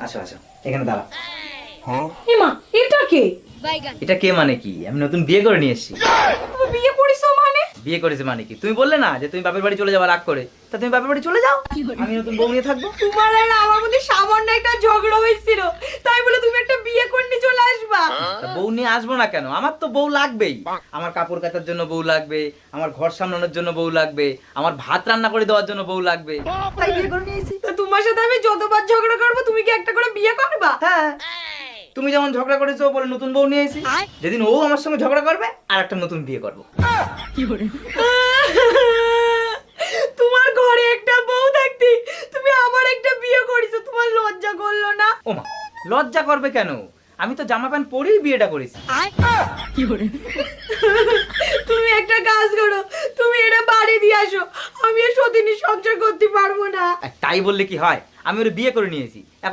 আসো আসো, এখানে দাঁড়া। এমা, এটা কে? এটা কে মানে কি? আমি নতুন বিয়ে করে নিয়ে এসেছি। তুমি বিয়ে করিছো মানে? বিয়ে করেছে মানে কি? তুমি বললে না যে তুমি বাপের বাড়ি চলে যাওয়ার রাগ করে, তা তুমি বাপের বাড়ি চলে যাও, আমি নতুন বউ নিয়ে থাকবো। তোমার আর আমার মধ্যে সামান্য একটা ঝগড়া হয়েছিল, তাই বলে তুমি একটা বিয়ে করে নিয়ে চলে আসবা? তা বউ নিয়ে আসবো না কেন? আমার তো বউ লাগবেই। আমার কাপড় কাচার জন্য বউ লাগবে, আমার ঘর সামলানোর জন্য বউ লাগবে, আমার ভাত রান্না করে দেওয়ার জন্য বউ লাগবে, তাই বিয়ে করে নিয়ে এসেছি। তো তোমার সাথে আমি যতবার ঝগড়া করবো তুমি কি একটা করে বিয়ে করবা? হ্যাঁ, তুমি যেমন ঝগড়া করেছো বলে নতুন বউ নিয়ে এসেছি, যেদিন ও আমার সঙ্গে ঝগড়া করবে আর একটা নতুন বিয়ে করবো। তোমার ঘরে একটা বউ থাকতে তুমি আমার একটা বিয়ে করিছো, তোমার লজ্জা করলো না? ও মা, লজ্জা করবে কেন? আমি তো জামা প্যান্ট পরেই বিয়েটা করেছি। তুমি একটা কাজ করো, তুমি এটা বাড়ি দিয়ে আসো, আমি আর সতীনী সংসার করতে পারবো না। আর তাই বললে কি হয়? আমি ওর বিয়ে করে নিয়েছি, এখন